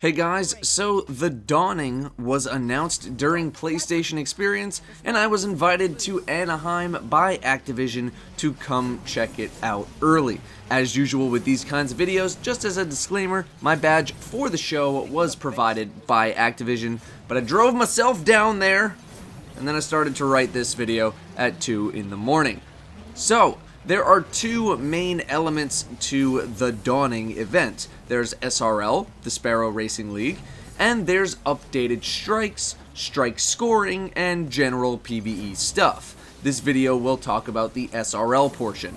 Hey guys, so The Dawning was announced during PlayStation Experience, and I was invited to Anaheim by Activision to come check it out early. As usual with these kinds of videos, just as a disclaimer, my badge for the show was provided by Activision, but I drove myself down there, and then I started to write this video at 2 in the morning. So, there are two main elements to the Dawning event. There's SRL, the Sparrow Racing League, and there's updated strikes, strike scoring, and general PvE stuff. This video will talk about the SRL portion.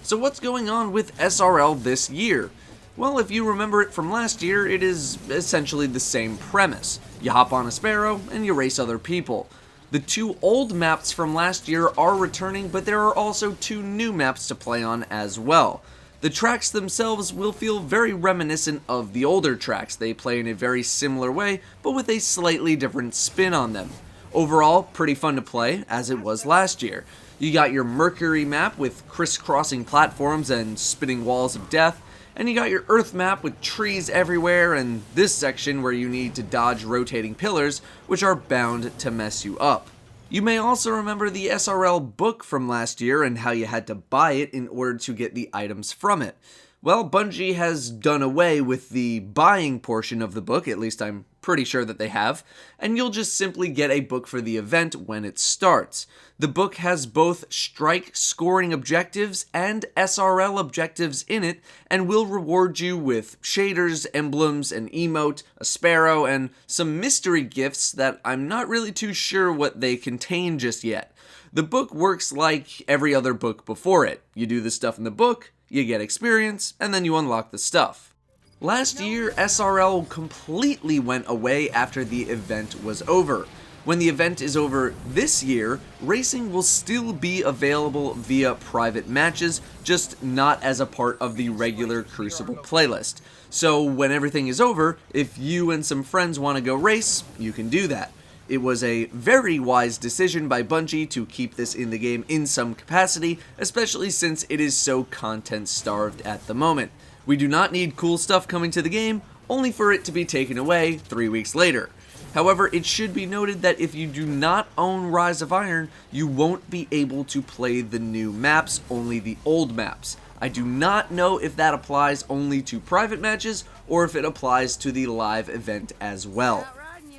So what's going on with SRL this year? Well, if you remember it from last year, it is essentially the same premise. You hop on a Sparrow, and you race other people. The two old maps from last year are returning, but there are also two new maps to play on as well. The tracks themselves will feel very reminiscent of the older tracks. They play in a very similar way, but with a slightly different spin on them. Overall, pretty fun to play, as it was last year. You got your Mercury map with crisscrossing platforms and spinning walls of death, and you got your Earth map with trees everywhere, and this section where you need to dodge rotating pillars, which are bound to mess you up. You may also remember the SRL book from last year and how you had to buy it in order to get the items from it. Well, Bungie has done away with the buying portion of the book, at least I'm pretty sure that they have, and you'll just simply get a book for the event when it starts. The book has both strike scoring objectives and SRL objectives in it, and will reward you with shaders, emblems, an emote, a sparrow, and some mystery gifts that I'm not really too sure what they contain just yet. The book works like every other book before it. You do the stuff in the book, you get experience, and then you unlock the stuff. Last year, SRL completely went away after the event was over. When the event is over this year, racing will still be available via private matches, just not as a part of the regular Crucible playlist. So when everything is over, if you and some friends want to go race, you can do that. It was a very wise decision by Bungie to keep this in the game in some capacity, especially since it is so content-starved at the moment. We do not need cool stuff coming to the game, only for it to be taken away 3 weeks later. However, it should be noted that if you do not own Rise of Iron, you won't be able to play the new maps, only the old maps. I do not know if that applies only to private matches, or if it applies to the live event as well.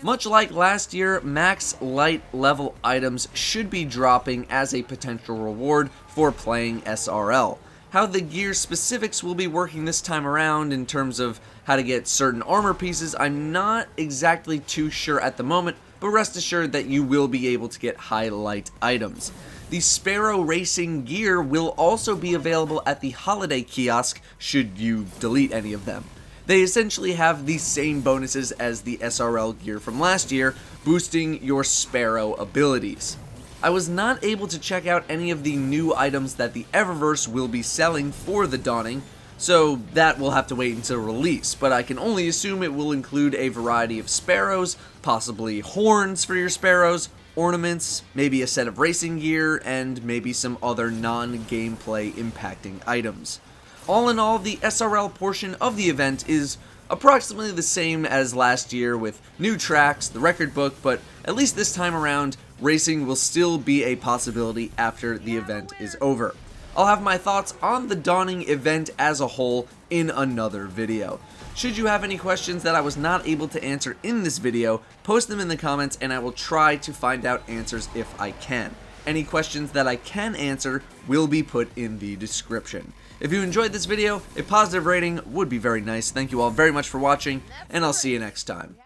Much like last year, max light level items should be dropping as a potential reward for playing SRL. How the gear specifics will be working this time around in terms of how to get certain armor pieces, I'm not exactly too sure at the moment, but rest assured that you will be able to get highlight items. The Sparrow Racing gear will also be available at the holiday kiosk should you delete any of them. They essentially have the same bonuses as the SRL gear from last year, boosting your Sparrow abilities. I was not able to check out any of the new items that the Eververse will be selling for the Dawning, so that will have to wait until release, but I can only assume it will include a variety of sparrows, possibly horns for your sparrows, ornaments, maybe a set of racing gear, and maybe some other non-gameplay impacting items. All in all, the SRL portion of the event is approximately the same as last year with new tracks, the record book, but at least this time around, racing will still be a possibility after the event is over. I'll have my thoughts on the Dawning event as a whole in another video. Should you have any questions that I was not able to answer in this video, post them in the comments and I will try to find out answers if I can. Any questions that I can answer will be put in the description. If you enjoyed this video, a positive rating would be very nice. Thank you all very much for watching, and I'll see you next time.